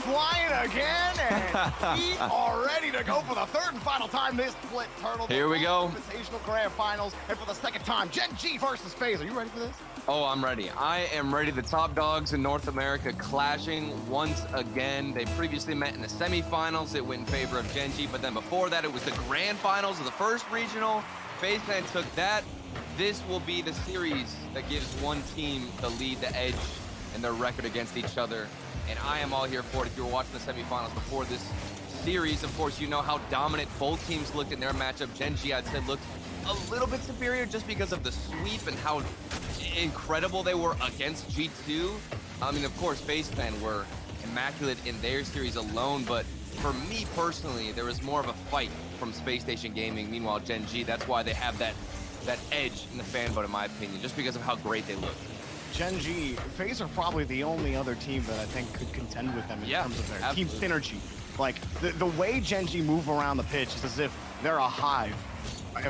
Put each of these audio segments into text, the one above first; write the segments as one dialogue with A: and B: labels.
A: flying again, and we are ready to go for the third and final time this split turtle.
B: Here we go.
A: Invitational Grand Finals, and for the second time, GenG versus FaZe. Are you ready for this?
B: Oh, I'm ready. I am ready. The top dogs in North America clashing once again. They previously met in the semifinals. It went in favor of GenG, but then before that, it was the grand finals of the first regional. FaZe took that. This will be the series that gives one team the lead, the edge, and their record against each other. And I am all here for it. If you were watching the semifinals before this series, of course, you know how dominant both teams looked in their matchup. GenG, I'd say, looked a little bit superior just because of the sweep and how incredible they were against G2. I mean, of course, FaZe were immaculate in their series alone, but for me personally, there was more of a fight from Space Station Gaming. Meanwhile, GenG, that's why they have that edge in the fan vote, in my opinion, just because of how great they look.
A: GenG, FaZe are probably the only other team that I think could contend with them in terms of their team synergy. Like, the way GenG move around the pitch is as if they're a hive.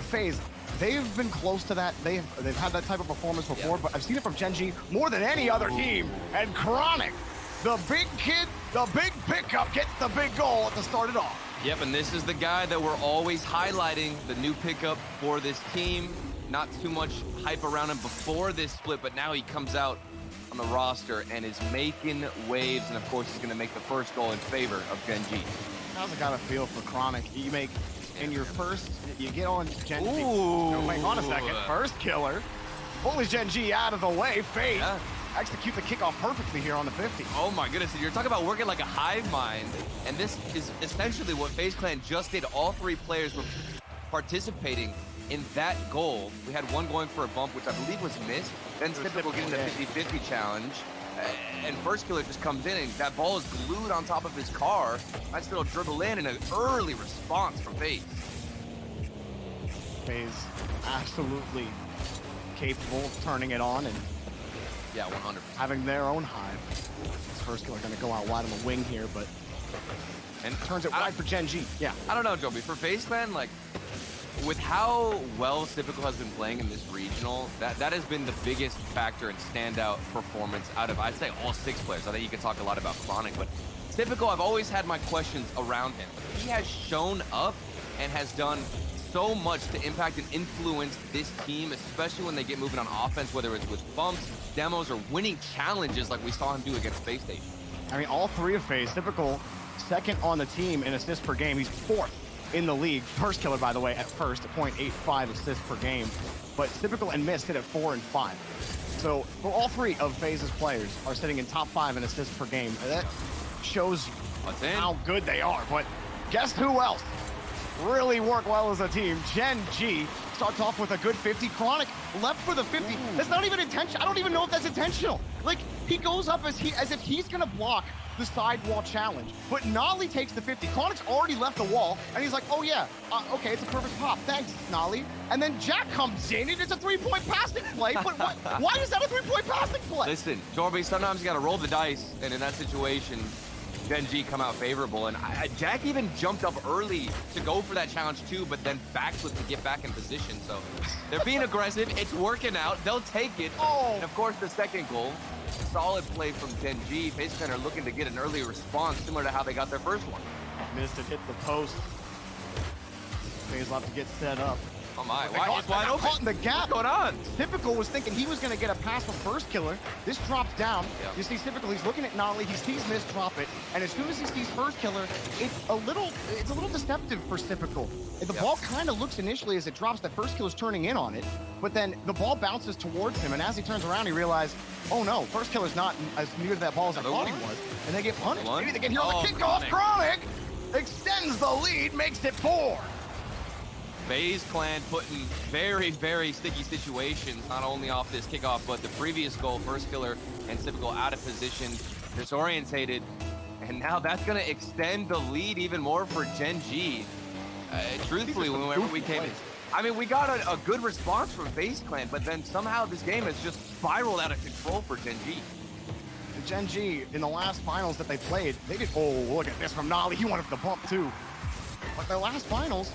A: FaZe, they've been close to that. They've had that type of performance before, but I've seen it from GenG more than any other team. And Chronic, the big kid, the big pickup, gets the big goal to start it off.
B: Yep, and this is the guy that we're always highlighting, the new pickup for this team. Not too much hype around him before this split, but now he comes out on the roster and is making waves, and of course he's going to make the first goal in favor of GenG.
A: How's it got to feel for Chronic? You make, in your first, you get on GenG.
B: Ooh.
A: No, wait, on a second. First killer. Pulls GenG out of the way. FaZe execute the kickoff perfectly here on the 50.
B: Oh my goodness, you're talking about working like a hive mind, and this is essentially what FaZe Clan just did. All three players were participating in that goal. We had one going for a bump, which I believe was missed. Then Typical getting the 50-50 challenge. And first killer just comes in, and that ball is glued on top of his car. Nice little dribble in, and an early response from FaZe.
A: FaZe absolutely capable of turning it on and
B: 100%.
A: having their own hive. This first killer going to go out wide on the wing here, but turns it wide for GenG. Yeah.
B: I don't know, Joby. For FaZe Clan, like, with how well Typical has been playing in this regional, that has been the biggest factor and standout performance out of, I'd say, all 6 players. I think you can talk a lot about Chronic, but Typical, I've always had my questions around him. He has shown up and has done so much to impact and influence this team, especially when they get moving on offense, whether it's with bumps, demos, or winning challenges like we saw him do against Space Station.
A: I mean, all three of FaZe, Typical second on the team in assists per game. He's 4th in the league. First killer, by the way, at first, at 0.85 assists per game. But Typical and Mist hit at 4 and 5. So for all three of FaZe's players are sitting in top 5 in assists per game. That shows how good they are. But guess who else really work well as a team? GenG starts off with a good 50. Chronic left for the 50. That's not even intentional. I don't even know if that's intentional. Like, he goes up as if he's gonna block the sidewall challenge, but Nolly takes the 50. Chronic's already left the wall, and he's like, oh yeah, okay, it's a perfect pop. Thanks, Nolly. And then Jack comes in, and it's a 3-point passing play, but why is that a 3-point passing play?
B: Listen, Jorby, sometimes you gotta roll the dice, and in that situation, GenG come out favorable, and Jack even jumped up early to go for that challenge too, but then backflip to get back in position, so they're being aggressive, it's working out, they'll take it. And of course, the second goal, solid play from GenG. FaZe Clan are looking to get an early response, similar to how they got their first one.
A: Missed it, hit the post. FaZe will have to get set up.
B: Oh my, why? It's wide open.
A: Caught in the gap.
B: What's going on?
A: Typical was thinking he was going to get a pass from first killer. This drops down. You see Typical, he's looking at Nolly, he sees Mist drop it, and as soon as he sees first killer, it's a little deceptive for Typical. The ball kind of looks initially as it drops that first killer's turning in on it, but then the ball bounces towards him, and as he turns around, he realized, oh no, first killer's not as near to that ball as I thought he was, and they get punished. Maybe they get here on the kickoff. Chronic extends the lead, makes it 4.
B: FaZe Clan put in very, very sticky situations, not only off this kickoff, but the previous goal, first killer and Typical out of position, disorientated, and now that's going to extend the lead even more for GenG. Truthfully, whenever we came in, I mean, we got a good response from FaZe Clan, but then somehow this game has just spiraled out of control for GenG.
A: GenG, in the last finals that they played, they did, oh, look at this from Nolly, he wanted the bump too. But their last finals,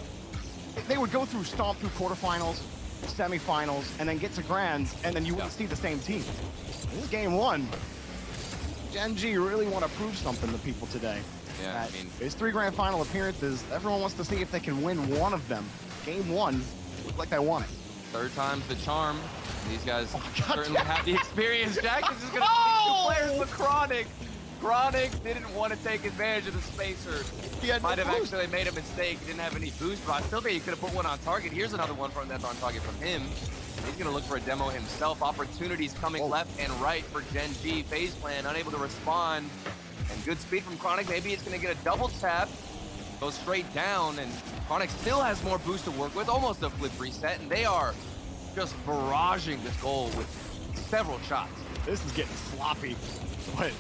A: they would go through, stomp through quarterfinals, semifinals, and then get to grands, and then you wouldn't see the same team. This is game 1. GenG really want to prove something to people today.
B: Yeah, I mean,
A: his 3 grand final appearances, everyone wants to see if they can win one of them. Game 1, looked like they won it.
B: third time's the charm. These guys certainly
A: Jack.
B: have the experience. Jack is just going to take 2 players with Chronic. Chronic didn't want to take advantage of the spacer.
A: He had
B: Might
A: no
B: have
A: boost.
B: actually made a mistake. Didn't have any boost, but I still think he could have put one on target. Here's another one from that's on target from him. He's going to look for a demo himself. Opportunities coming left and right for GenG. FaZe Clan unable to respond. And good speed from Chronic. Maybe it's going to get a double tap. Goes straight down, and Chronic still has more boost to work with. Almost a flip reset, and they are just barraging this goal with several shots.
A: This is getting sloppy, but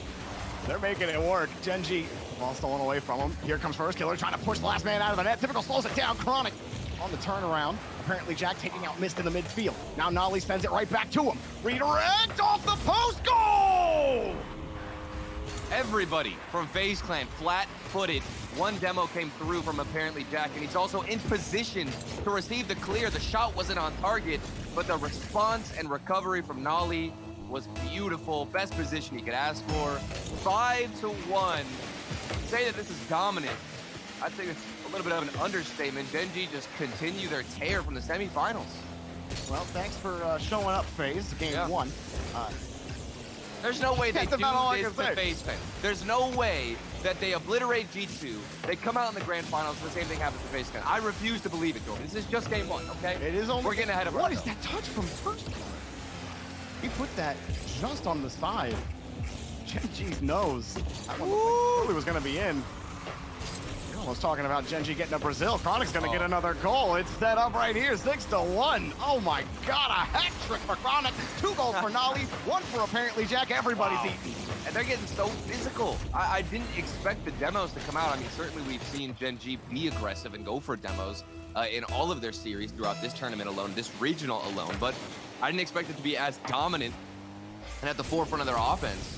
A: they're making it work. GenG, ball stolen away from him. Here comes First Killer, trying to push the last man out of the net. Typical slows it down. Chronic on the turnaround. Apparently Jack taking out Mist in the midfield. Now Nolly sends it right back to him. Redirect off the post, goal!
B: Everybody from FaZe Clan flat-footed. One demo came through from apparently Jack, and he's also in position to receive the clear. The shot wasn't on target, but the response and recovery from Nolly was beautiful. Best position he could ask for. 5-1. Say that this is dominant. I think it's a little bit of an understatement. GenG just continue their tear from the semifinals.
A: Well, thanks for showing up, FaZe. Game 1.
B: There's no way they
A: That's
B: do
A: about all I
B: this
A: can
B: to
A: say.
B: FaZe fans. There's no way that they obliterate G2. They come out in the grand finals, the same thing happens to FaZe fans. I refuse to believe it, Jordan. This is just game 1, okay?
A: It is only.
B: We're getting ahead of
A: What is
B: ourselves.
A: that touch from First Killer? He put that just on the side. GenG's nose. That one looked like was going to be in. I was talking about GenG getting to Brazil. Chronic's going to get another goal. It's set up right here, 6-1. Oh my God, a hat trick for Chronic. 2 goals for Nolly, 1 for apparently Jack. Everybody's eating.
B: And they're getting so physical. I didn't expect the demos to come out. I mean, certainly we've seen GenG be aggressive and go for demos in all of their series throughout this tournament alone, this regional alone. But I didn't expect it to be as dominant and at the forefront of their offense.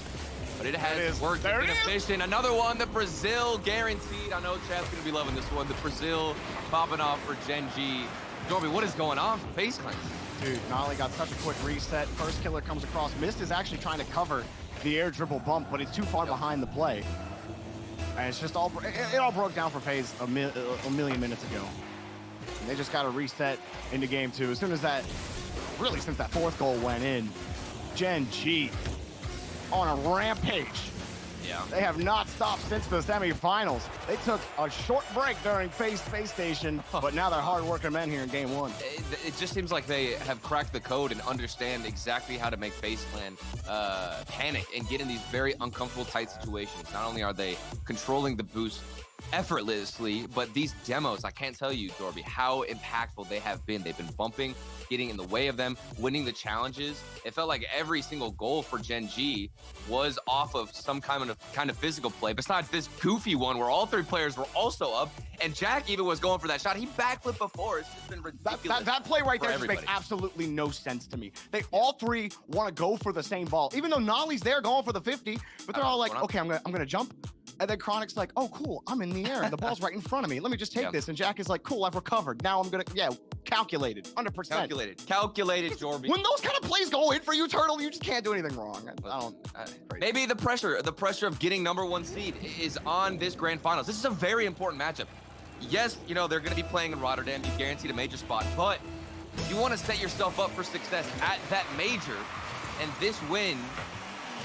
B: But it has worked.
A: There
B: It's
A: it
B: been
A: is.
B: efficient. Another one, the Brazil guaranteed. I know Chad's going to be loving this one. The Brazil popping off for GenG. Dorby, what is going on for FaZe Clan?
A: Dude, Nolly got such a quick reset. First Killer comes across. Mist is actually trying to cover the air dribble bump, but it's too far behind the play. And it's just all, it all broke down for FaZe a million minutes ago. And they just got to reset into game 2. As soon as that, really since that 4th goal went in, GenG on a rampage.
B: Yeah.
A: They have not stopped since the semifinals. They took a short break during FaZe Space Station, but now they're hard-working men here in game 1.
B: It just seems like they have cracked the code and understand exactly how to make FaZe Clan panic and get in these very uncomfortable, tight situations. Not only are they controlling the boost effortlessly, but these demos, I can't tell you, Dorby, how impactful they have been. They've been bumping, getting in the way of them, winning the challenges. It felt like every single goal for GenG was off of some kind of physical play, besides this goofy one where all 3 players were also up, and Jack even was going for that shot. He backflipped before. It's just been ridiculous.
A: That play right there just
B: everybody.
A: makes absolutely no sense to me. They all 3 want to go for the same ball, even though Nolly's there going for the 50, but they're all like, okay, I'm gonna jump. And then Chronic's like, oh, cool, I'm in the air, and the ball's right in front of me. Let me just take this. And Jack is like, cool, I've recovered. Now I'm gonna, calculated, 100%.
B: Calculated, Jorby.
A: When those kind of plays go in for you, Turtle, you just can't do anything wrong.
B: Maybe the pressure of getting #1 seed is on this grand finals. This is a very important matchup. Yes, they're going to be playing in Rotterdam. You guaranteed a major spot, but you want to set yourself up for success at that major, and this win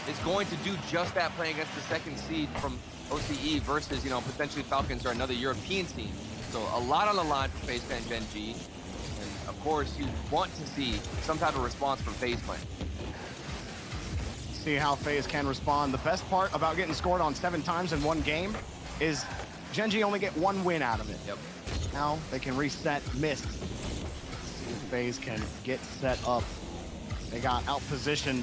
B: is going to do just that, playing against the 2nd seed from OCE versus, potentially Falcons or another European team. So a lot on the line for FaZe Clan GenG. And of course, you want to see some type of response from FaZe Clan.
A: See how FaZe can respond. The best part about getting scored on 7 times in one game is GenG only get 1 win out of it.
B: Yep.
A: Now they can reset Mist. See if FaZe can get set up. They got out-positioned.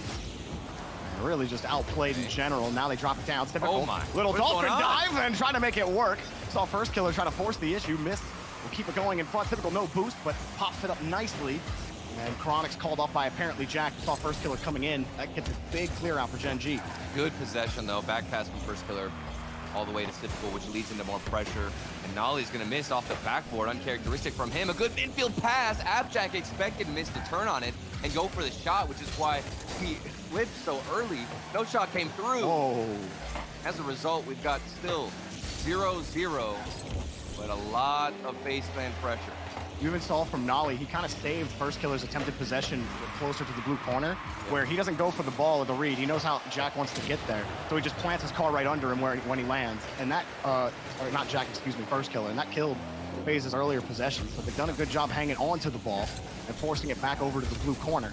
A: Really just outplayed in general. Now they drop it down. Typical.
B: Oh my.
A: Little
B: What's
A: dolphin
B: going on?
A: dive and trying to make it work. Saw First Killer try to force the issue. Missed. Will keep it going in front. Typical no boost, but pops it up nicely. And Chronic's called off by apparently Jack. Saw First Killer coming in. That gets a big clear out for GenG.
B: Good possession, though. Back pass from First Killer all the way to Typical, which leads into more pressure. And Nolly's going to miss off the backboard. Uncharacteristic from him. A good midfield pass. Abjack expected Miss to turn on it and go for the shot, which is why he slipped so early. No shot came through.
A: Whoa.
B: As a result, we've got still 0-0, but a lot of FaZe clan pressure.
A: You even saw from Nolly, he kind of saved First Killer's attempted possession closer to the blue corner, where he doesn't go for the ball or the read. He knows how Jack wants to get there, so he just plants his car right under him when he lands. And that, or not Jack, excuse me, First Killer, and that killed FaZe's earlier possession. So they've done a good job hanging on to the ball and forcing it back over to the blue corner.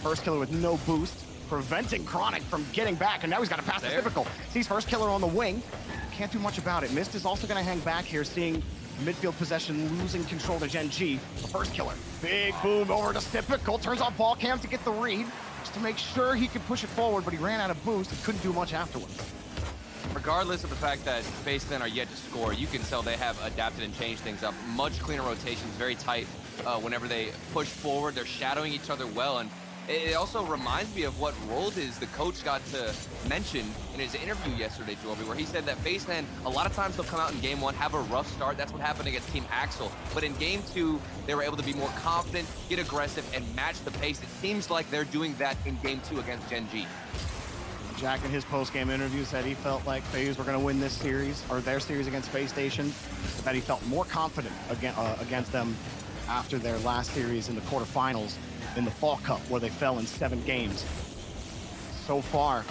A: First Killer with no boost, preventing Chronic from getting back, and now he's got to pass the typical. Sees First Killer on the wing, can't do much about it. Mist is also going to hang back here, seeing midfield possession, losing control to GenG. The First Killer, big boom over to Typical, turns off ball cam to get the read, just to make sure he could push it forward, but he ran out of boost and couldn't do much afterwards.
B: Regardless of the fact that FaZe clan are yet to score, you can tell they have adapted and changed things up. Much cleaner rotations, very tight whenever they push forward. They're shadowing each other well, and it also reminds me of what Roldiz, the coach, got to mention in his interview yesterday, Jorby, where he said that FaZe clan, a lot of times they'll come out in game one, have a rough start. That's what happened against Team Axel. But in game two, they were able to be more confident, get aggressive, and match the pace. It seems like they're doing that in game two against GenG.
A: Jack in his post-game interview said he felt like FaZe were going to win this series, or their series against Space Station, but that he felt more confident against them after their last series in the quarterfinals in the Fall Cup, where they fell in 7 games. So far,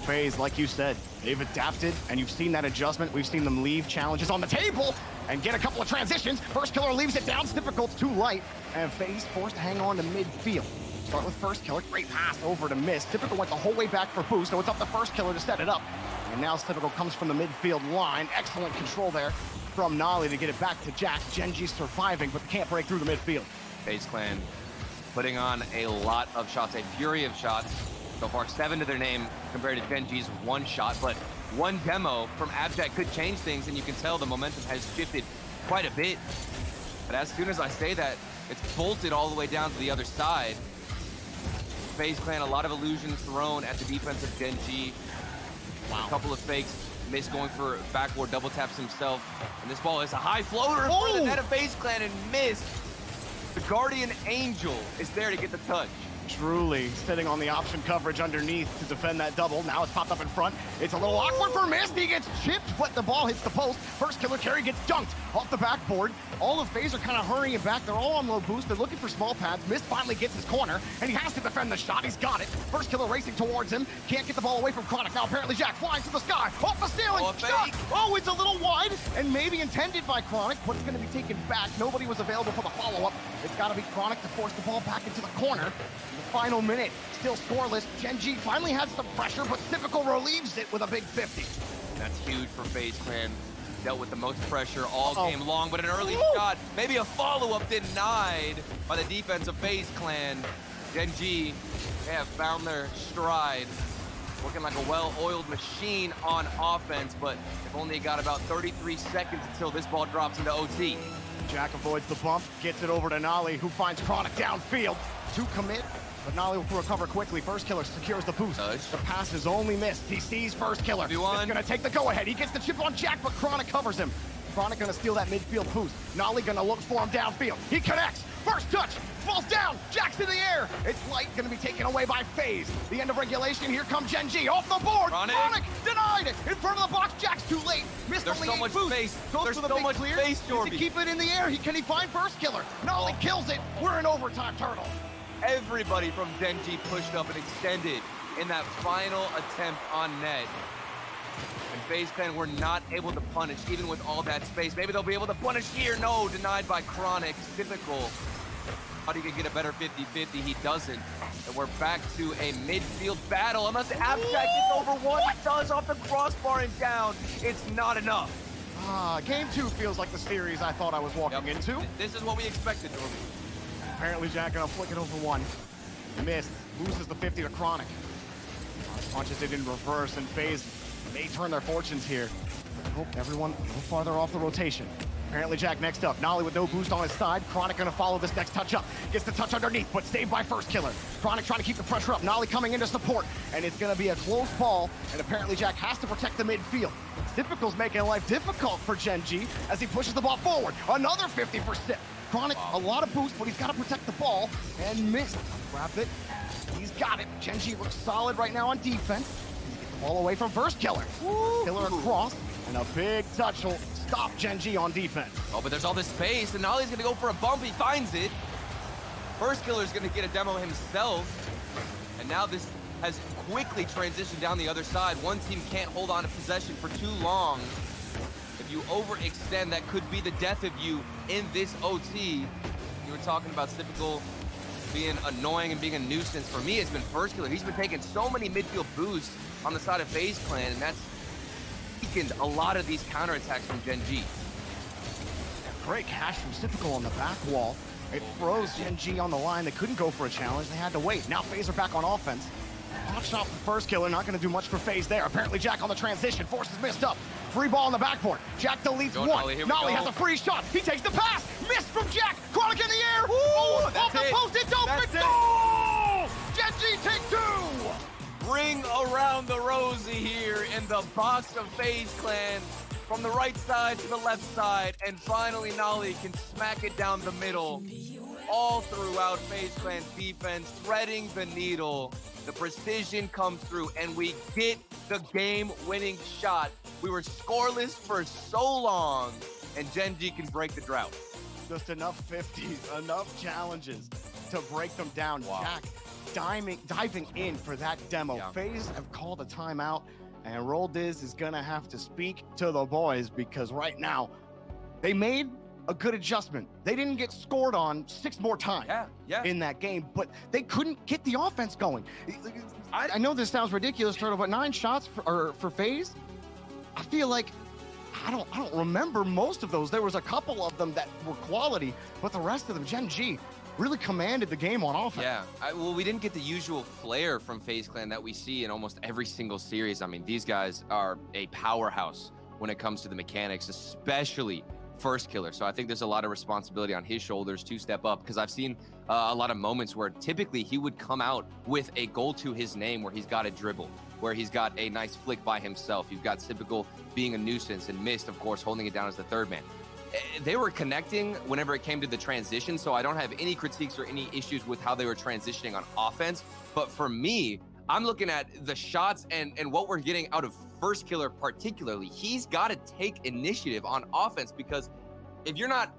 A: FaZe, like you said, they've adapted, and you've seen that adjustment. We've seen them leave challenges on the table and get a couple of transitions. First Killer leaves it down, typical, it's too light, and FaZe forced to hang on to midfield. Start with First Killer, great pass over to Mist. Typical went the whole way back for boost, so it's up to First Killer to set it up. And now Typical comes from the midfield line. Excellent control there from Nolly to get it back to Jack. GenG surviving, but can't break through the midfield.
B: FaZe clan putting on a lot of shots, a fury of shots. So far, 7 to their name compared to GenG's 1 shot, but one demo from Abject could change things, and you can tell the momentum has shifted quite a bit. But as soon as I say that, it's bolted all the way down to the other side. FaZe clan, a lot of illusions thrown at the defense of GenG. Wow. A couple of fakes. Mist going for backboard, double taps himself. And this ball is a high floater for the net of FaZe clan, and Mist, the Guardian Angel, is there to get the touch.
A: Truly sitting on the option coverage underneath to defend that double. Now it's popped up in front. It's a little awkward for Mist. He gets chipped, but the ball hits the post. First Killer carry gets dunked off the backboard. All of FaZe are kind of hurrying back. They're all on low boost. They're looking for small pads. Mist finally gets his corner, and he has to defend the shot. He's got it. First Killer racing towards him. Can't get the ball away from Chronic. Now apparently Jack flying to the sky. Off the ceiling. Shot. Oh, it's a little wide, and maybe intended by Chronic, but it's going to be taken back. Nobody was available for the follow-up. It's got to be Chronic to force the ball back into the corner. Final minute, still scoreless. GenG finally has some pressure, but Typical relieves it with a big 50.
B: That's huge for FaZe clan. Dealt with the most pressure all game long, but an early shot, maybe a follow-up denied by the defense of FaZe clan. GenG, they have found their stride, working like a well-oiled machine on offense, but they've only got about 33 seconds until this ball drops into OT.
A: Jack avoids the bump, gets it over to Nolly, who finds Chronic downfield to commit. But Nolly will recover quickly. First Killer secures the boost. The pass is only missed. He sees First Killer. He's gonna take the go-ahead. He gets the chip on Jack, but Chronic covers him. Chronic gonna steal that midfield boost. Nolly gonna look for him downfield. He connects. First touch. Falls down. Jack's in the air. It's light. Gonna be taken away by FaZe. The end of regulation. Here comes GenG off the board. Chronic denied it. In front of the box. Jack's too late. Missed
B: There's
A: only
B: so much
A: boost.
B: space.
A: Goes
B: There's
A: for the
B: so
A: big
B: much
A: clear.
B: space, Jorby.
A: Does he keep it in the air? Can he find First Killer? Nolly kills it. We're in overtime, Turtle.
B: Everybody from GenG pushed up and extended in that final attempt on net. And FaZe clan were not able to punish, even with all that space. Maybe they'll be able to punish here. No, denied by Chronic. Typical. Thought he could get a better 50-50. He doesn't. And we're back to a midfield battle. Unless Abject gets over one, it does off the crossbar and down. It's not enough.
A: Game 2 feels like the series I thought I was walking into.
B: This is what we expected, Jorby.
A: Apparently Jack gonna flick it over one. Missed. Loses the 50 to Chronic. Punches it in reverse, and FaZe may turn their fortunes here. Oh, everyone a little farther off the rotation. Apparently Jack next up. Nolly with no boost on his side. Chronic gonna follow this next touch up. Gets the touch underneath, but saved by First Killer. Chronic trying to keep the pressure up. Nolly coming in to support, and it's gonna be a close ball, and apparently Jack has to protect the midfield. Typical's making life difficult for GenG as he pushes the ball forward. Another 50%. Chronic, a lot of boost, but he's got to protect the ball, and missed. Grabbed it. He's got it. GenG looks solid right now on defense. He gets the ball away from First Killer. Killer across, and a big touch will stop GenG on defense.
B: Oh, but there's all this space, and Nolly's gonna go for a bump. He finds it. First Killer's gonna get a demo himself. And now this has quickly transitioned down the other side. One team can't hold on to possession for too long. If you overextend, that could be the death of you in this OT. You were talking about Typical being annoying and being a nuisance. For me, it's been First Killer. He's been taking so many midfield boosts on the side of FaZe Clan, and that's weakened a lot of these counterattacks from GenG.
A: Great cash from Typical on the back wall. It froze GenG on the line. They couldn't go for a challenge. They had to wait. Now FaZe are back on offense. Hot shot from First Killer. Not going to do much for FaZe there. Apparently Jack on the transition. Forces missed up. Free ball on the backboard. Jack deletes one. Nolly has a free shot. He takes the pass. Missed from Jack. Chronic in the air.
B: Ooh,
A: off the post. It's open. Goal! GenG take two.
B: Ring around the rosy here in the box of FaZe Clan. From the right side to the left side, and finally Nolly can smack it down the middle. All throughout FaZe Clan's defense, threading the needle. The precision comes through, and we get the game-winning shot. We were scoreless for so long, and GenG can break the drought.
A: Just enough 50s, enough challenges to break them down.
B: Wow.
A: Jack diving in for that demo.
B: Yeah.
A: FaZe have called a timeout. And Roll Diz is gonna have to speak to the boys because right now they made a good adjustment. They didn't get scored on 6 more times in that game, but they couldn't get the offense going. I know this sounds ridiculous, Turtle, but 9 shots for FaZe. I feel like I don't remember most of those. There was a couple of them that were quality, but the rest of them, GenG, really commanded the game on offense.
B: Yeah, well, we didn't get the usual flair from FaZe Clan that we see in almost every single series. I mean, these guys are a powerhouse when it comes to the mechanics, especially First Killer. So I think there's a lot of responsibility on his shoulders to step up, because I've seen a lot of moments where typically he would come out with a goal to his name where he's got a dribble, where he's got a nice flick by himself. You've got Typical being a nuisance, and Mist, of course, holding it down as the third man. They were connecting whenever it came to the transition, so I don't have any critiques or any issues with how they were transitioning on offense. But for me, I'm looking at the shots and what we're getting out of First Killer particularly. He's got to take initiative on offense, because if you're not,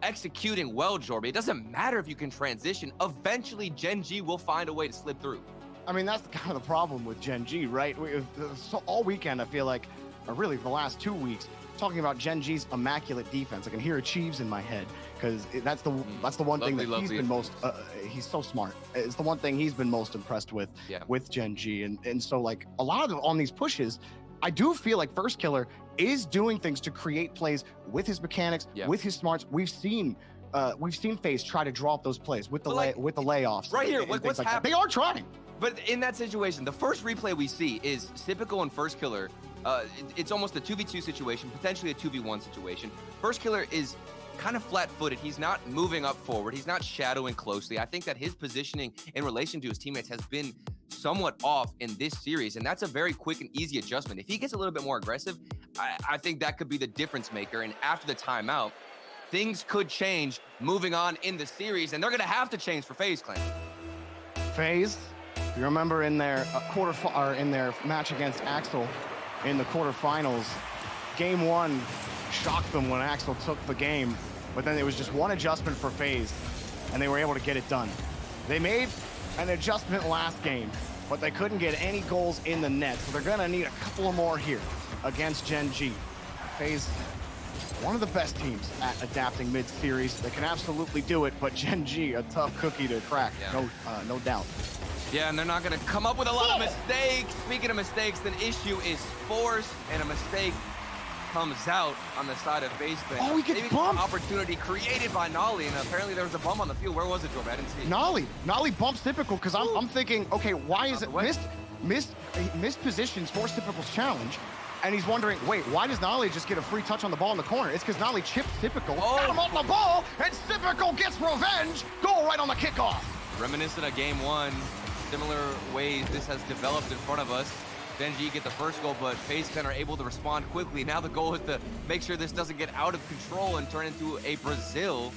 B: executing well, Jorby, it doesn't matter if you can transition. Eventually, GenG will find a way to slip through.
A: I mean, that's kind of the problem with GenG, right? So all weekend, I feel like, or really the last 2 weeks, talking about GenG's immaculate defense. I can hear Achieves in my head, because that's the one thing that he's been most. He's so smart. It's the one thing he's been most impressed with GenG, and so like a lot of them on these pushes, I do feel like First Killer is doing things to create plays with his mechanics, with his smarts. We've seen FaZe try to draw up those plays with the layoffs.
B: Right here, what's happening?
A: They are trying.
B: But in that situation, the first replay we see is Typical and First Killer. It's almost a 2v2 situation, potentially a 2v1 situation. First Killer is kind of flat-footed. He's not moving up forward. He's not shadowing closely. I think that his positioning in relation to his teammates has been somewhat off in this series, and that's a very quick and easy adjustment. If he gets a little bit more aggressive, I think that could be the difference maker. And after the timeout, things could change moving on in the series, and they're going to have to change for FaZe Clan.
A: FaZe, if you remember in their in their match against Axel in the quarterfinals, game 1 shocked them when Axel took the game, but then it was just one adjustment for FaZe, and they were able to get it done. They made an adjustment last game, but they couldn't get any goals in the net, so they're gonna need a couple of more here against GenG. FaZe, one of the best teams at adapting mid-series. They can absolutely do it, but GenG, a tough cookie to crack, no doubt.
B: Yeah, and they're not going to come up with a lot of mistakes. Speaking of mistakes, the issue is force, and a mistake comes out on the side of FaZe Clan.
A: Oh, he gets bumped.
B: Opportunity created by Nolly, and apparently there was a bump on the field. Where was it, Jorby? I didn't see it.
A: Nolly bumps Typical, because I'm thinking, okay, why is it missed positions force Typical's challenge? And he's wondering, wait, why does Nolly just get a free touch on the ball in the corner? It's because Nolly chipped Typical, got him off the ball, and Typical gets revenge. Goal right on the kickoff.
B: Reminiscent of game 1. Similar ways this has developed in front of us. GenG get the first goal, but FaZe Clan are able to respond quickly. Now the goal is to make sure this doesn't get out of control and turn into a Brazil.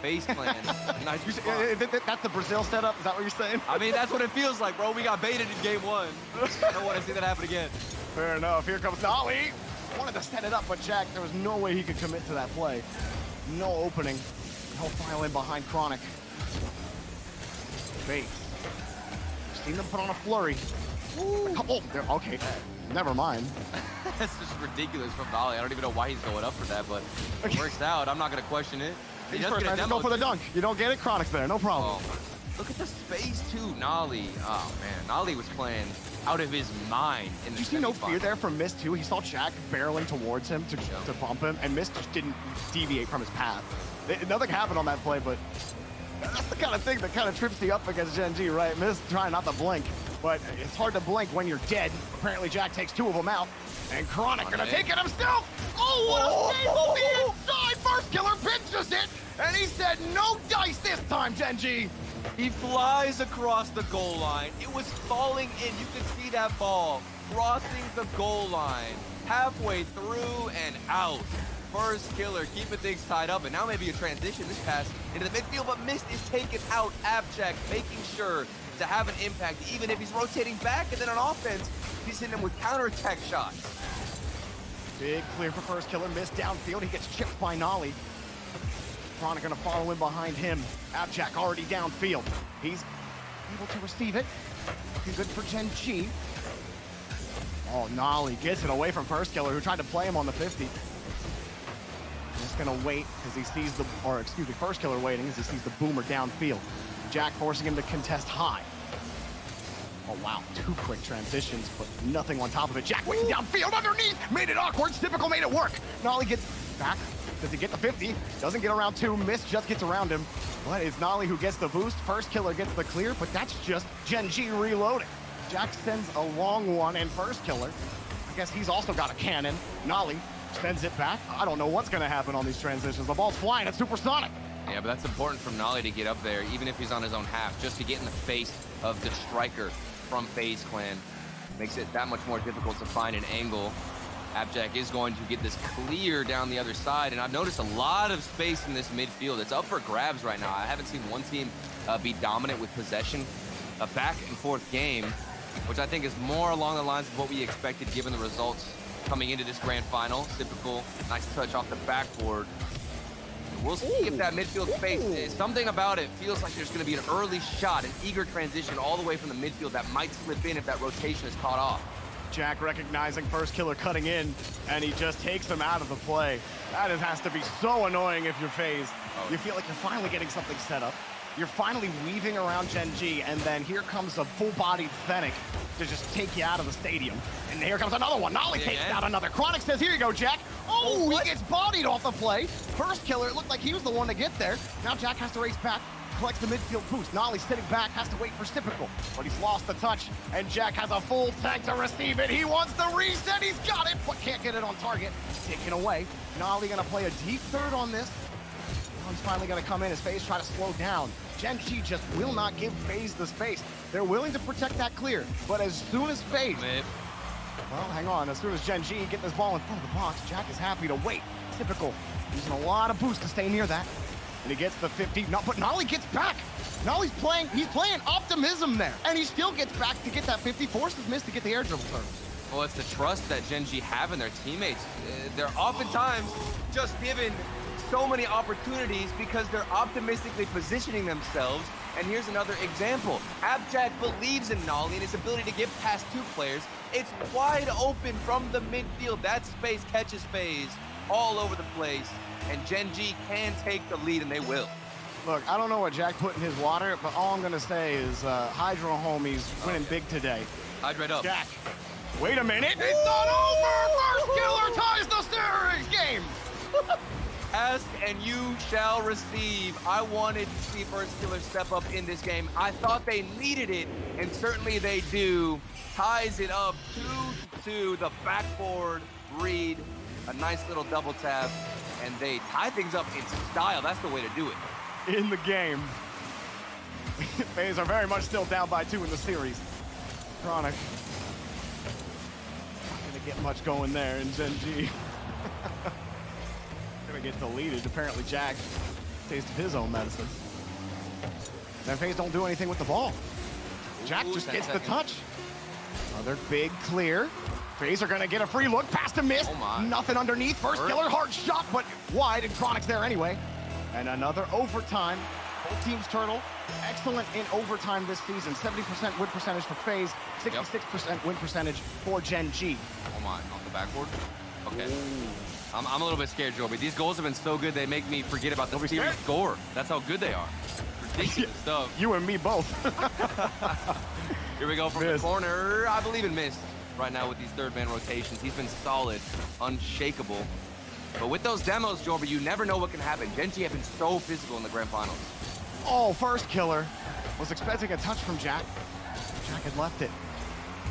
B: FaZe Clan. Nice response.
A: That's the Brazil setup? Is that what you're saying?
B: I mean, that's what it feels like, bro. We got baited in game 1. I don't want to see that happen again.
A: Fair enough. Here comes Nolly. Wanted to set it up, but Jack, there was no way he could commit to that play. No opening. He'll file in behind Chronic. FaZe. Seen them put on a flurry. Oh, okay. Never mind.
B: That's just ridiculous from Nolly. I don't even know why he's going up for that, but it works out. I'm not going to question it. He does get a
A: just go for the dunk. You don't get it, Chronic's there. No problem.
B: Oh, look at the space, too. Nolly. Oh, man. Nolly was playing out of his mind in the
A: Did you see no fear there from Mist, too? He saw Jack barreling towards him to bump him, and Mist just didn't deviate from his path. Nothing happened on that play, but that's the kind of thing that kind of trips you up against GenG, right? Mist trying not to blink, but it's hard to blink when you're dead. Apparently, Jack takes 2 of them out, and Chronic gonna take it himself. Oh, what a save on the inside! First killer pinches it, and he said, no dice this time, GenG.
B: He flies across the goal line. It was falling in. You could see that ball crossing the goal line, halfway through and out. First killer, keeping things tied up, and now maybe a transition this pass into the midfield, but Mist is taken out. Abject making sure to have an impact, even if he's rotating back, and then on offense, he's hitting him with counterattack shots.
A: Big clear for first killer, Mist downfield. He gets chipped by Nolly. Chronic gonna follow in behind him. Abject already downfield. He's able to receive it. Looking good for GenG. Oh, Nolly gets it away from first killer, who tried to play him on the 50. Just gonna wait as he sees the, or excuse me, first killer waiting as he sees the boomer downfield. Jack forcing him to contest high. Oh wow, 2 quick transitions, but nothing on top of it. Jack waiting downfield underneath, made it awkward. Typical made it work. Nolly gets back. Does he get the 50? Doesn't get around 2. Mist just gets around him. But it's Nolly who gets the boost. First killer gets the clear, but that's just GenG reloading. Jack sends a long one, and first killer, I guess he's also got a cannon. Nolly sends it back. I don't know what's gonna happen on these transitions. The ball's flying, it's supersonic.
B: Yeah, but that's important from Nolly to get up there, even if he's on his own half, just to get in the face of the striker from FaZe Clan. Makes it that much more difficult to find an angle. Abject is going to get this clear down the other side, and I've noticed a lot of space in this midfield. It's up for grabs right now. I haven't seen one team be dominant with possession. A back and forth game, which I think is more along the lines of what we expected given the results coming into this grand final. Typical nice touch off the backboard. We'll see if that midfield space, something about it feels like there's going to be an early shot, an eager transition all the way from the midfield that might slip in if that rotation is caught off.
A: Jack recognizing first killer cutting in, and he just takes him out of the play. That has to be so annoying if you're FaZe. You feel like you're finally getting something set up. You're finally weaving around GenG, and then here comes a full-bodied Fennec to just take you out of the stadium. And here comes another one. Nolly takes out another. Chronic says, here you go, Jack. Oh, he gets bodied off the play. First killer, it looked like he was the one to get there. Now Jack has to race back, collects the midfield boost. Nolly sitting back, has to wait for Typical, but he's lost the touch, and Jack has a full tank to receive it. He wants the reset, he's got it, but can't get it on target. Taken away. Nolly gonna play a deep third on this. He's finally gonna come in as FaZe try to slow down. GenG just will not give FaZe the space. They're willing to protect that clear, but as soon as FaZe, well, hang on, as soon as GenG get this ball in front of the box, Jack is happy to wait. Typical, using a lot of boost to stay near that. And he gets the 50, but Nolly gets back. Nolly's playing, he's playing optimism there. And he still gets back to get that 50, forces Mist to get the air dribble turn.
B: Well, it's the trust that GenG have in their teammates. They're oftentimes just given so many opportunities because they're optimistically positioning themselves. And here's another example. Abject believes in Nolly and his ability to get past 2 players. It's wide open from the midfield. That space catches FaZe all over the place. And GenG can take the lead, and they will.
A: Look, I don't know what Jack put in his water, but all I'm gonna say is Hydro homies winning big today.
B: Hydrate up.
A: Jack, wait a minute, it's not over! First killer ties the series game!
B: Ask and you shall receive. I wanted to see first killer step up in this game. I thought they needed it, and certainly they do. Ties it up 2-2, the backboard read, a nice little double tap, and they tie things up in style. That's the way to do it.
A: In the game. FaZe are very much still down by 2 in the series. Chronic. Not gonna get much going there in GenG. Gonna get deleted. Apparently Jack taste of his own medicine. Then FaZe don't do anything with the ball. Jack
B: Ooh,
A: just
B: 10
A: gets
B: seconds.
A: the touch. Another big clear. FaZe are gonna get a free look, pass to miss.
B: Oh my.
A: Nothing underneath. First
B: Hurt.
A: killer, hard shot, but wide, and Chronic's there anyway. And another overtime. Both teams Turtle. Excellent in overtime this season. 70% win percentage for FaZe, 66% win percentage for GenG.
B: Oh my, off the backboard. Okay. I'm a little bit scared, Joby. These goals have been so good, they make me forget about the
A: scared?
B: score. That's how good they are. Ridiculous stuff.
A: You and me both.
B: Here we go from
A: Missed.
B: the corner. I believe in Mist right now with these third man rotations. He's been solid, unshakable. But with those demos, Joby, you never know what can happen. GenG have been so physical in the grand finals.
A: Oh, first killer. Was expecting a touch from Jack. Jack had left it.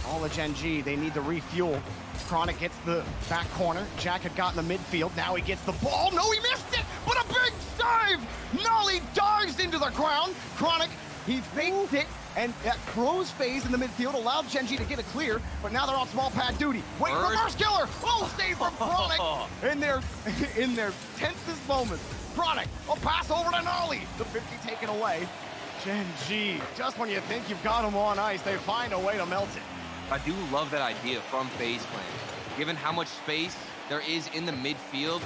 A: All the GenG, they need to refuel. Chronic gets the back corner. Jack had gotten the midfield. Now he gets the ball. No, he missed it, but a big save. Nolly dives into the ground. Chronic, he faked it, and that throws FaZe in the midfield, allowed GenG to get a clear, but now they're on small pad duty. Wait for first killer. Oh, save from Chronic in their tensest moments. Chronic, a pass over to Nolly. The 50 taken away. GenG, just when you think you've got them on ice, they find a way to melt it.
B: I do love that idea from FaZe Clan. Given how much space there is in the midfield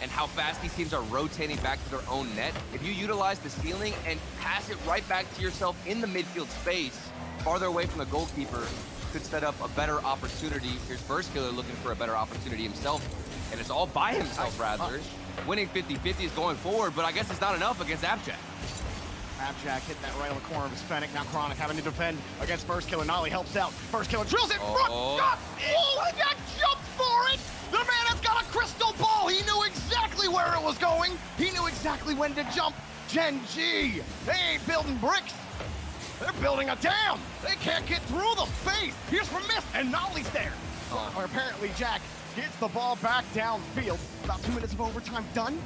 B: and how fast these teams are rotating back to their own net, if you utilize the ceiling and pass it right back to yourself in the midfield space, farther away from the goalkeeper, could set up a better opportunity. Here's first killer looking for a better opportunity himself, and it's all by himself, rather. Winning 50-50 is going forward, but I guess it's not enough against Abjack.
A: Abjack hit that right on the corner of his Fennec. Now Chronic having to defend against first killer. Nolly helps out. First killer drills it front. Shot. Oh, Jack jumped for it. The man has got a crystal ball. He knew exactly where it was going. He knew exactly when to jump. GenG, they ain't building bricks. They're building a dam. They can't get through them. FaZe, here's from Mist, and Nolly's there. Or apparently Jack gets the ball back downfield. About 2 minutes of overtime done.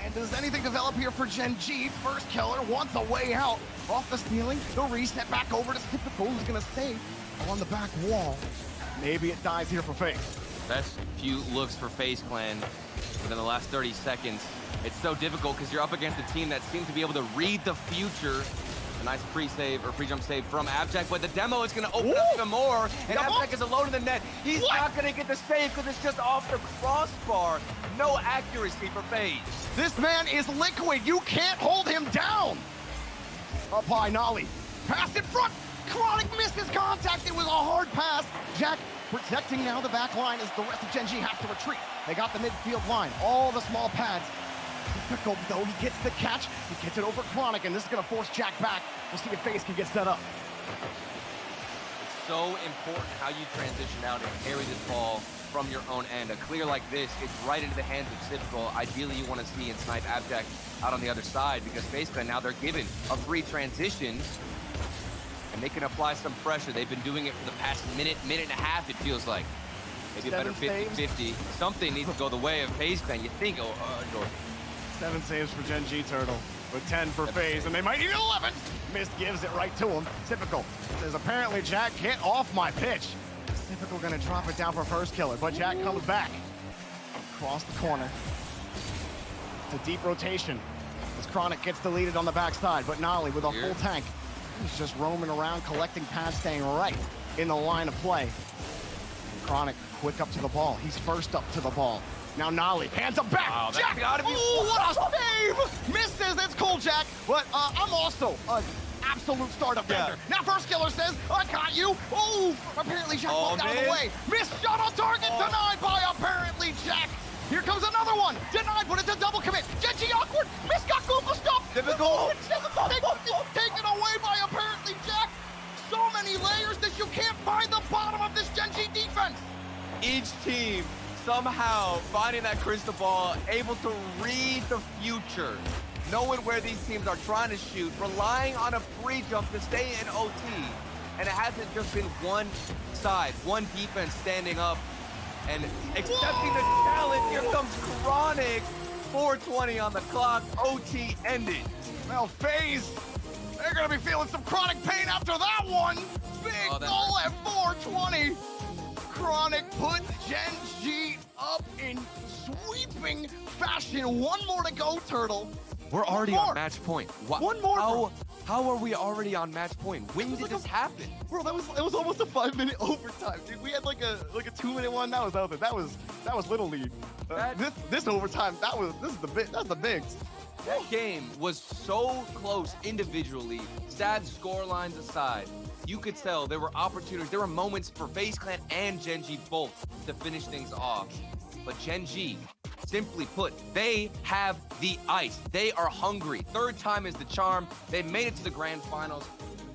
A: And does anything develop here for GenG? First killer wants a way out. Off the ceiling, the reset back over to Typical, who's gonna stay on the back wall. Maybe it dies here for FaZe.
B: Best few looks for FaZe Clan within the last 30 seconds. It's so difficult because you're up against a team that seems to be able to read the future. A nice pre-save or pre-jump save from Abjack, but the demo is going to open up even more, and Abjack is alone in the net. He's not going to get the save because it's just off the crossbar. No accuracy for FaZe.
A: This man is liquid. You can't hold him down. Up high, Nolly. Pass in front. Chronic misses contact. It was a hard pass. Jack protecting now the back line as the rest of GenG has to retreat. They got the midfield line. All the small pads. Typical, though, he gets the catch. He gets it over Chronic, and this is going to force Jack back. We'll see if FaZe can get set up.
B: It's so important how you transition out and carry this ball from your own end. A clear like this, it's right into the hands of Typical. Ideally, you want to see and snipe Abjack out on the other side because FaZe Clan now they're given a free transition and they can apply some pressure. They've been doing it for the past minute and a half, it feels like. Maybe a better 50-50. Something needs to go the way of FaZe Clan. You think, Jordan.
A: 7 saves for GenG Turtle, with 10 for FaZe, and they might need 11. Mist gives it right to him. Typical says, apparently, Jack, get off my pitch. Typical gonna drop it down for first killer, but Jack comes back. Across the corner. It's a deep rotation as Chronic gets deleted on the backside, but Nolly with a full tank. He's just roaming around, collecting pads, staying right in the line of play. Chronic quick up to the ball. He's first up to the ball. Now Nolly hands him back.
B: Wow,
A: Jack! Oh, what a save! Misses, that's cool, Jack. But I'm also an absolute star defender. Now first killer says, I got you. Oh, apparently Jack walked out of the way. Missed shot on target, denied by apparently Jack. Here comes another one. Denied, but it's a double commit. GenG awkward. Miss got Google stuff.
B: Typical.
A: Taken away by apparently Jack. So many layers that you can't find the bottom of this GenG defense.
B: Each team somehow finding that crystal ball, able to read the future, knowing where these teams are trying to shoot, relying on a free jump to stay in OT. And it hasn't just been one side, one defense standing up and accepting the challenge. Here comes Chronic, 4:20 on the clock, OT ended.
A: Well, FaZe, they're gonna be feeling some Chronic pain after that one. Big goal at 4:20. Chronic put GenG up in sweeping fashion. One more to go, Turtle.
B: We're already on match point.
A: One more.
B: How are we already on match point? When did this happen?
A: Bro, it was almost a 5-minute overtime, dude. We had like a 2-minute one. That was over. That was little league. This overtime, that's the bigs.
B: That game was so close individually, sad score lines aside. You could tell there were opportunities, there were moments for FaZe Clan and GenG both to finish things off. But GenG, simply put, they have the ice. They are hungry. Third time is the charm. They made it to the grand finals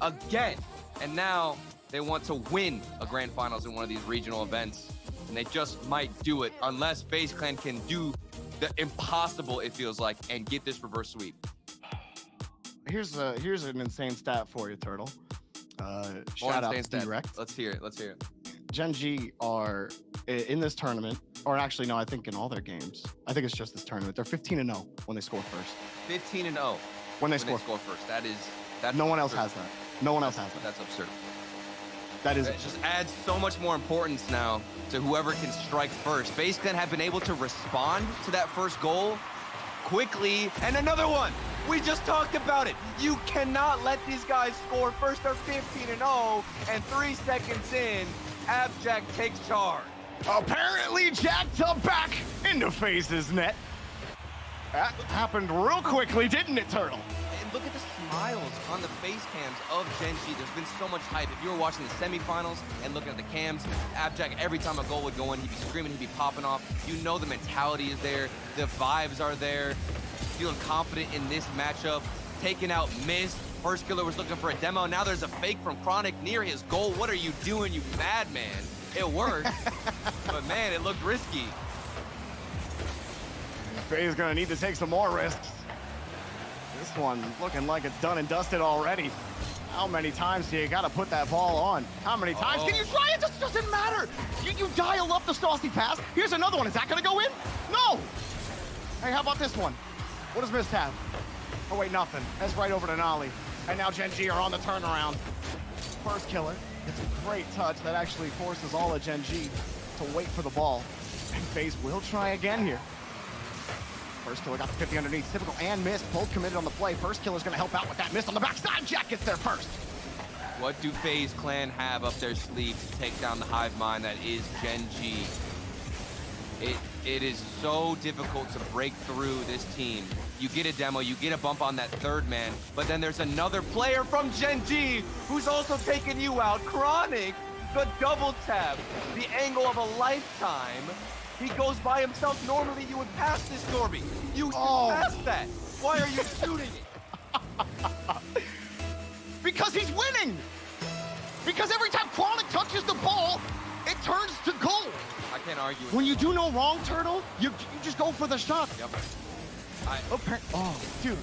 B: again. And now they want to win a grand finals in one of these regional events. And they just might do it unless FaZe Clan can do the impossible, it feels like, and get this reverse sweep.
A: Here's an insane stat for you, Turtle. Shout out to Direct.
B: Let's hear it.
A: GenG are in this tournament, or actually no, I think in all their games. I think it's just this tournament. They're 15-0 when they score first.
B: 15-0
A: when they score
B: first. That's
A: no one
B: absurd.
A: else has that. No one else has that.
B: That's absurd.
A: That is.
B: It just adds so much more importance now to whoever can strike first. FaZe Clan have been able to respond to that first goal quickly, and another one. We just talked about it. You cannot let these guys score first. They're 15-0, and 3 seconds in, Abjack takes charge.
A: Apparently, Jack to back into FaZe's net. That happened real quickly, didn't it, Turtle?
B: And look at the smiles on the face cams of GenG. There's been so much hype. If you were watching the semifinals and looking at the cams, Abjack, every time a goal would go in, he'd be screaming, he'd be popping off. You know the mentality is there. The vibes are there. Feeling confident in this matchup. Taking out Mist. First Killer was looking for a demo. Now there's a fake from Chronic near his goal. What are you doing, you madman? It worked, but man, it looked risky.
A: FaZe gonna need to take some more risks. This one looking like it's done and dusted already. How many times do you gotta put that ball on? How many times can you try it? Just doesn't matter. You dial up the saucy pass. Here's another one. Is that gonna go in? No. Hey, how about this one? What does Mist have? Oh wait, nothing. That's right over to Nolly. And now GenG are on the turnaround. First Killer. It's a great touch that actually forces all of GenG to wait for the ball. And FaZe will try again here. First Killer got the 50 underneath. Typical and Mist both committed on the play. First Killer's gonna help out with that Mist on the backside. Jack gets there first.
B: What do FaZe Clan have up their sleeve to take down the hive mind that is GenG? It is so difficult to break through this team. You get a demo, you get a bump on that third man, but then there's another player from GenG who's also taking you out. Chronic, the double tap, the angle of a lifetime. He goes by himself. Normally you would pass this, Norby. You pass that. Why are you shooting it?
A: Because he's winning. Because every time Chronic touches the ball, it turns to goal.
B: I can't argue with
A: when you do no wrong, Turtle, you just go for the shot.
B: Yep.
A: Dude.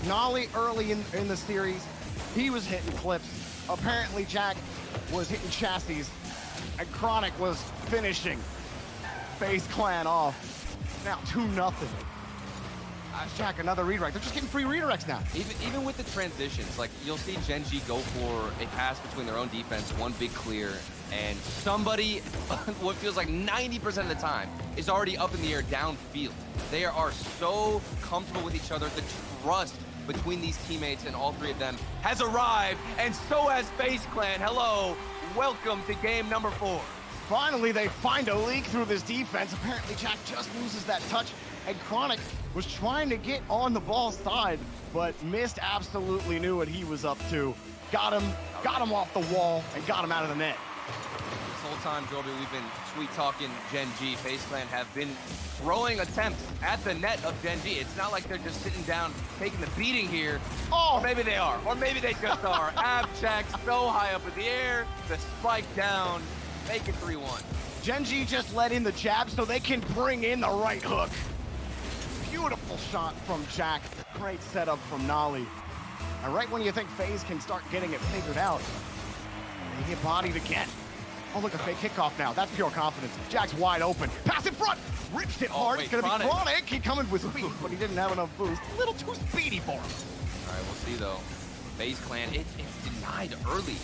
A: Nolly early in the series, he was hitting clips. Apparently Jack was hitting chassis, and Chronic was finishing FaZe Clan off. Now 2-0. Jack, another redirect. They're just getting free redirects now.
B: Even with the transitions, like you'll see GenG go for a pass between their own defense, one big clear, and somebody, what feels like 90% of the time, is already up in the air downfield. They are so comfortable with each other. The trust between these teammates and all three of them has arrived, and so has FaZe Clan. Hello, welcome to game number 4.
A: Finally, they find a leak through this defense. Apparently, Jack just loses that touch, and Chronic was trying to get on the ball side, but Mist absolutely knew what he was up to. Got him off the wall, and got him out of the net.
B: This whole time, Joby, we've been sweet-talking GenG. FaZe Clan have been throwing attempts at the net of GenG. It's not like they're just sitting down, taking the beating here. Or maybe they are, or maybe they just are. Abjack so high up in the air, the spike down, make it 3-1.
A: GenG just let in the jab so they can bring in the right hook. Beautiful shot from Jack. Great setup from Nolly. And right when you think FaZe can start getting it figured out, they get bodied again. Oh, look, a fake kickoff now. That's pure confidence. Jack's wide open. Pass in front. Rips it hard. It's going to be Chronic. He coming with speed, but he didn't have enough boost. A little too speedy for him.
B: All right, we'll see, though. FaZe Clan, it's denied early.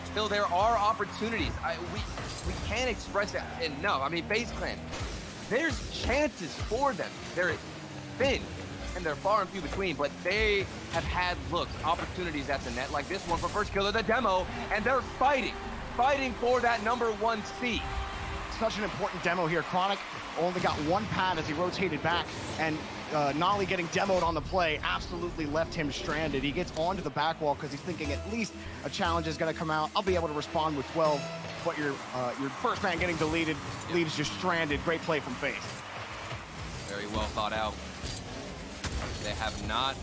B: Still, there are opportunities. We can't express it enough. I mean, FaZe Clan, there's chances for them. thin and they're far and few between, but they have had looks, opportunities at the net, like this one for first killer, the demo, and they're fighting for that #1 seed.
A: Such an important demo here. Chronic only got one pad as he rotated back, and Nolly getting demoed on the play absolutely left him stranded. He gets onto the back wall because he's thinking at least a challenge is going to come out. I'll be able to respond with 12, but your first man getting deleted leaves you stranded. Great play from FaZe.
B: Very well thought out. They have not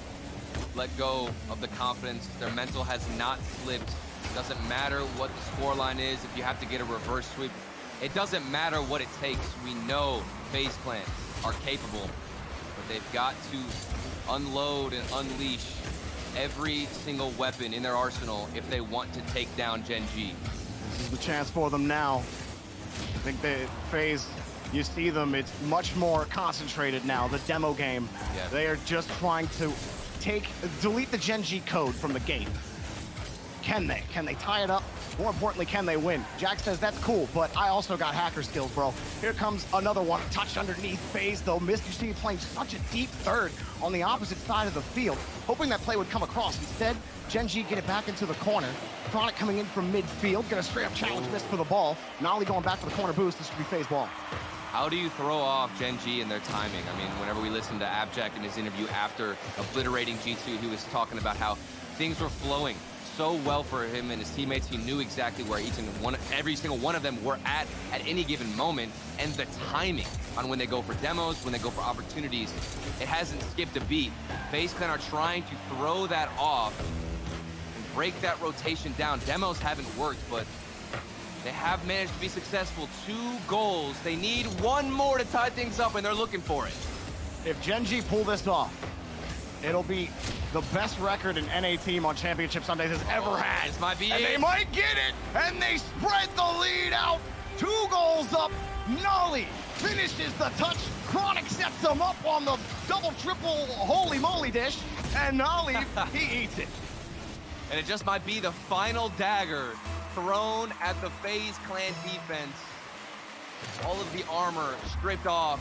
B: let go of the confidence. Their mental has not slipped. Doesn't matter what the scoreline is. If you have to get a reverse sweep, it doesn't matter what it takes. We know FaZe Clan are capable, but they've got to unload and unleash every single weapon in their arsenal if they want to take down GenG.
A: This is the chance for them now. I think that FaZe, you see them, it's much more concentrated now, the demo game.
B: Yeah.
A: They are just trying to delete the GenG code from the gate. Can they? Can they tie it up? More importantly, can they win? Jack says, that's cool, but I also got hacker skills, bro. Here comes another one. Touched underneath. FaZe, though, missed. You see him playing such a deep third on the opposite side of the field, hoping that play would come across. Instead, GenG get it back into the corner. Chronic coming in from midfield. Gonna straight up challenge miss for the ball. Nolly going back to the corner boost. This should be FaZe ball.
B: How do you throw off GenG and their timing? I mean, whenever we listen to Abjack in his interview after obliterating G2, he was talking about how things were flowing so well for him and his teammates. He knew exactly where every single one of them were at any given moment, and the timing on when they go for demos, when they go for opportunities, it hasn't skipped a beat. FaZe Clan are trying to throw that off and break that rotation down. Demos haven't worked, but they have managed to be successful. 2 goals. They need one more to tie things up, and they're looking for it.
A: If GenG pull this off, it'll be the best record an NA team on Championship Sundays has ever had.
B: This might be
A: and
B: it.
A: They might get it, and they spread the lead out. 2 goals up. Nolly finishes the touch. Chronic sets them up on the double, triple, holy moly dish, and Nolly, he eats it.
B: And it just might be the final dagger thrown at the FaZe Clan defense. All of the armor stripped off,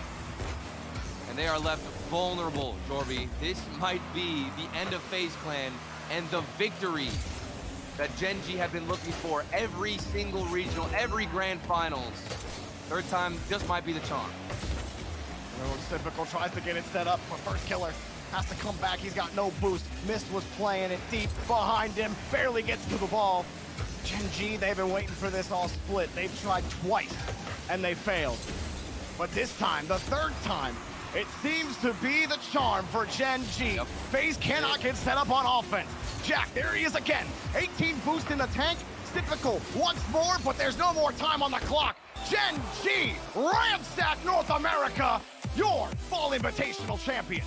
B: and they are left vulnerable, Jorby. This might be the end of FaZe Clan and the victory that GenG have been looking for every single regional, every grand finals. Third time just might be the charm.
A: Typical tries to get it set up, but first killer has to come back. He's got no boost. Mist was playing it deep behind him, barely gets to the ball. GenG, they've been waiting for this all split. They've tried twice, and they failed. But this time, the third time, it seems to be the charm for GenG.
B: Yep.
A: FaZe cannot get set up on offense. Jack, there he is again. 18 boost in the tank. Typical once more, but there's no more time on the clock. GenG ransack North America, your Fall Invitational champions.